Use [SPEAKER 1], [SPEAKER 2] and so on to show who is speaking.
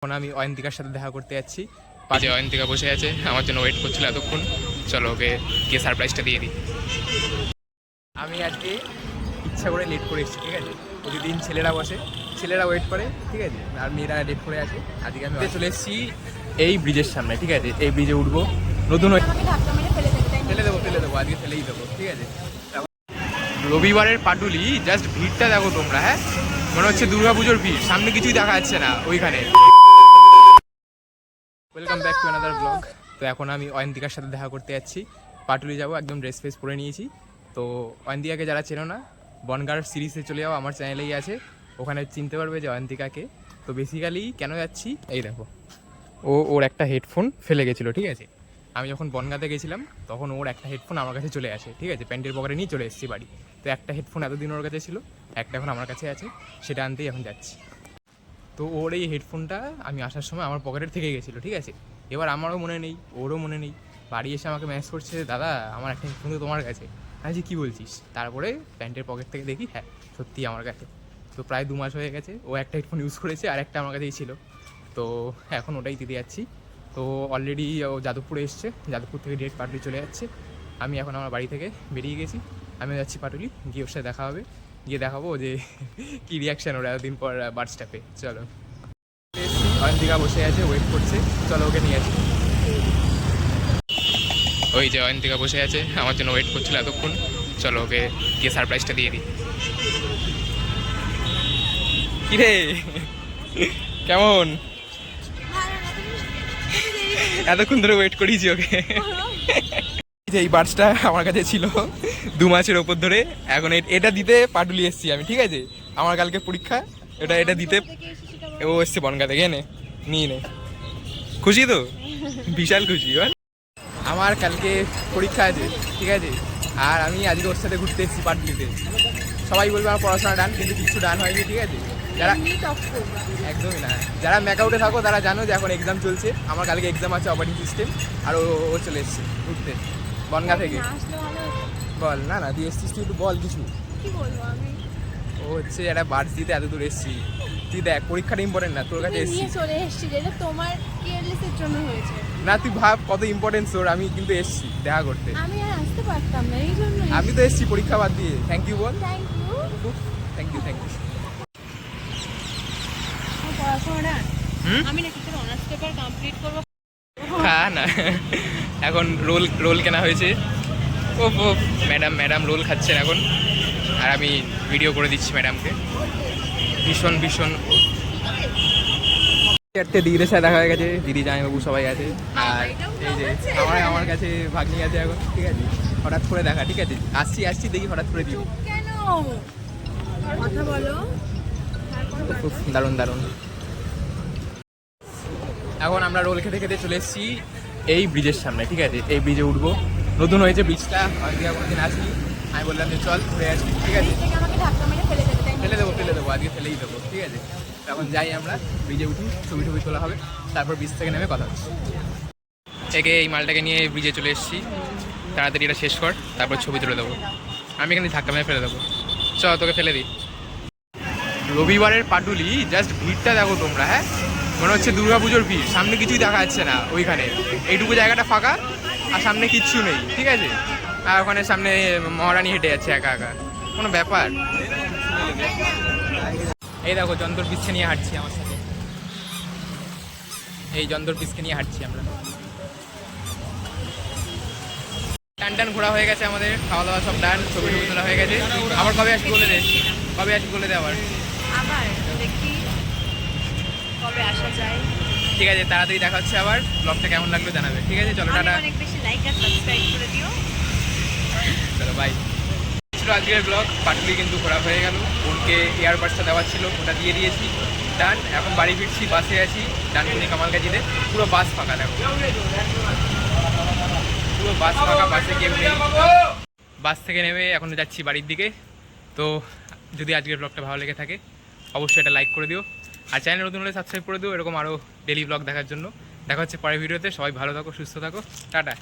[SPEAKER 1] এখন আমি অয়ন্তিকার সাথে দেখা করতে যাচ্ছি। পাশে অয়ন্তিকা বসে আছে, আমার জন্য ওয়েট করছিল এতক্ষণ। চলো ওকে গিয়ে সারপ্রাইজটা দিয়ে দিই। আমি আজকে ইচ্ছা করে লেট করে এসেছি, ঠিক আছে? প্রতিদিন ছেলেরা বসে, ছেলেরা ওয়েট করে, ঠিক আছে, আর মেয়েরা লেট করে আসে। আজকে আমি চলে এসেছি এই ব্রিজের সামনে, ঠিক আছে? এই ব্রিজে উঠবো, নতুন ফেলে দেবো আজকে, ফেলেই দেবো, ঠিক আছে? রবিবারের পাটুলি, জাস্ট ভিড়টা দেখো তোমরা। হ্যাঁ, মনে হচ্ছে দুর্গাপুজোর ভিড়, সামনে কিছুই দেখা যাচ্ছে না ওইখানে। Welcome back to another blog. তো এখন আমি অয়ন্তিকার সাথে দেখা করতে যাচ্ছি, পাটুলি যাবো। একদম ড্রেস ফ্রেস পরে নিয়েছি। তো অয়ন্তিকাকে যারা চেনো না, বনগার সিরিজে চলে যাও, আমার চ্যানেলেই আছে, ওখানে চিনতে পারবে যে অয়ন্তিকাকে। তো বেসিক্যালি কেন যাচ্ছি, এই দেখো, ওর একটা হেডফোন ফেলে গেছিলো, ঠিক আছে? আমি যখন বনগাতে গেছিলাম তখন ওর একটা হেডফোন আমার কাছে চলে আসে, ঠিক আছে? প্যান্টের পকেটে নিয়ে চলে এসেছি বাড়ি। তো একটা হেডফোন এতদিন ওর কাছে ছিল, একটা এখন আমার কাছে আছে, সেটা আনতেই এখন যাচ্ছি। তো ওর এই হেডফোনটা আমি আসার সময় আমার পকেটের থেকে গেছিলো, ঠিক আছে? এবার আমারও মনে নেই, ওরও মনে নেই। বাড়ি এসে আমাকে মেসেজ করছে, দাদা আমার একটা হেডফোন তো তোমার কাছে। আমি যে কী বলছিস? তারপরে প্যান্টের পকেট থেকে দেখি, হ্যাঁ সত্যি আমার কাছে। তো প্রায় 2 মাস হয়ে গেছে, ও একটা হেডফোন ইউজ করেছে, আর একটা আমার কাছেই ছিল। তো এখন ওটাই দিতে যাচ্ছি। তো অলরেডি ও যাদবপুরে এসছে, যাদবপুর থেকে ডিরেক্ট পাটুলি চলে যাচ্ছে। আমি এখন আমার বাড়ি থেকে বেরিয়ে গেছি, আমি যাচ্ছি পাটুলি, গিয়ে ওর সাথে দেখা হবে, গিয়ে দেখাবো যে কী রিয়াকশান ওরা এতদিন পর বার্থ স্টপে। চলো, অয়ন্তিকা বসে আছে, ওয়েট করছে, চলো ওকে নিয়ে আসি। ওই যে অয়ন্তিকা বসে আছে, আমার জন্য ওয়েট করছিল এতক্ষণ। চলো ওকে গিয়ে সারপ্রাইজটা দিয়ে দিই। কিরে কেমন? এতক্ষণ ধরে ওয়েট করিয়েছি ওকে। এই বার্সটা আমার কাছে ছিল 2 মাসের ওপর ধরে। এখন এটা দিতে পাটুলি এসছি আমি, ঠিক আছে? আমার কালকে পরীক্ষা, এটা দিতে ও এসছে বনগা থেকে। নিয়ে নে, খুশি তো? বিশাল খুশি। আমার কালকে পরীক্ষা আছে, ঠিক আছে? আর আমি আজকে ওর সাথে ঘুরতে এসেছি পাটুলিতে। সবাই বলবে আমার পড়াশোনা ডান, কিন্তু কিছু ডান হয়নি, ঠিক আছে? যারা একদমই না, যারা ম্যাকআউটে থাকো তারা জানো যে এখন এক্সাম চলছে। আমার কালকে এক্সাম আছে, অপারেটিং সিস্টেম। আর ও চলে এসছে ঘুরতে বনগা থেকে। বল, না না তুই এসছিস, তুই একটু বল কিছু। ও হচ্ছে একটা বার্থ দিতে এত দূর এসছি। তুই দেখ, পরীক্ষাটা ইম্পর্টেন্ট না, তোর কাছে এসছি
[SPEAKER 2] চলে এসছি, যেটা তোমার কেয়ারলেসের জন্য হয়েছে।
[SPEAKER 1] না, তুই ভাব কত ইম্পর্টেন্স তোর। আমি কিন্তু এসছি দেখা করতে,
[SPEAKER 2] আমি আর আসতে পারতাম না, এই জন্য
[SPEAKER 1] আমি তো এসছি পরীক্ষা বাদ দিয়ে। থ্যাংক ইউ বল।
[SPEAKER 2] Thank you.
[SPEAKER 1] Thank you, thank you.
[SPEAKER 2] পড়াশোনা আমি নাকি তোর অনার্স পেপার কমপ্লিট করব।
[SPEAKER 1] হ্যাঁ না, এখন রোল কেনা হয়েছে। ও ম্যাডাম রোল খাচ্ছেন এখন, আর আমি ভিডিও করে দিচ্ছি ম্যাডামকে। ভীষণ দিদিদের সাথে দেখা হয়ে গেছে, দিদি জামাইবাবু সবাই আছে। আর এই যে আমার কাছে ভাগ্নি আছে এখন, ঠিক আছে? হঠাৎ করে দেখা, ঠিক আছে? আসছি দেখি হঠাৎ করে দিও।
[SPEAKER 2] কেন কথা বলো?
[SPEAKER 1] দারুণ। এখন আমরা রোল খেতে খেতে চলে এসেছি এই ব্রিজের সামনে, ঠিক আছে? এই ব্রিজে উঠবো, নতুন হয়েছে ব্রিজটা, আজকে কোনোদিন আসি। আমি বললাম যে চল ঘুরে আসি, ঠিক আছে?
[SPEAKER 2] আমাকে ধাক্কা মেরে ফেলে
[SPEAKER 1] ফেলে দেবো আজকে, ফেলেই দেবো, ঠিক আছে? এখন যাই আমরা ব্রিজে উঠি, ছবি তোলা হবে, তারপর ব্রিজ থেকে নেমে কথা হচ্ছে। এই মালটাকে নিয়ে ব্রিজে চলে এসেছি, তাড়াতাড়ি এটা শেষ কর, তারপর ছবি তুলে দেবো। আমি এখানে ধাক্কা মেরে ফেলে দেবো। চল তোকে ফেলে দিই। রবিবারের পাটুলি, জাস্ট ভিড়টা দেখো তোমরা। হ্যাঁ, মনে হচ্ছে দুর্গাপুজোর ভিড়, সামনে কিছুই দেখা যাচ্ছে না ওইখানে। এইটুকু জায়গাটা ফাঁকা, আর সামনে কিচ্ছু নেই, ঠিক আছে? আর ওখানে সামনে মহারানী হেঁটে যাচ্ছে একা, কোনো ব্যাপার? এই দেখো যন্তর পিসকে নিয়ে হাঁটছি আমার সাথে, এই যন্তর পিসকে নিয়ে হাঁটছি আমরা। টান ঘোরা হয়ে গেছে আমাদের, খাওয়া দাওয়া সব ডান, ছবি তোলা হয়ে গেছে। আবার কবে আসবি বলে দে, আবার
[SPEAKER 2] দেখি কবে আসা যায়।
[SPEAKER 1] ঠিক আছে, তাড়াতাড়ি দেখা হচ্ছে আবার। ব্লগটা কেমন লাগলো জানাবে, ঠিক আছে? চলো টাটা।
[SPEAKER 2] অনেক বেশি লাইক আর সাবস্ক্রাইব করে দিও।
[SPEAKER 1] চলো বাই। ছিল আজকের ব্লগ। পাটুলি কিন্তু ঘোরা হয়ে গেল, ওনকে এয়ারবাডসটা দেওয়ার ছিল, ওটা দিয়ে দিয়েছি, ডান। এখন বাড়ি ফিরছি, বাসে আছি ডানকুনি কামালগাছিতে। পুরো বাস ফাঁকা, দেখো পুরো বাস ফাঁকা, বাসে কেউ নেই। বাস থেকে নেমে এখন যাচ্ছি বাড়ির দিকে। তো যদি আজকের ব্লগটা ভালো লেগে থাকে অবশ্যই এটা লাইক করে দিও, আর চ্যানেল নতুন হলে সাবস্ক্রাইব করে দিও এরকম আরও ডেলি ব্লগ দেখার জন্য। দেখা হচ্ছে পরের ভিডিওতে। সবাই ভালো থাকো, সুস্থ থাকো, টাটা।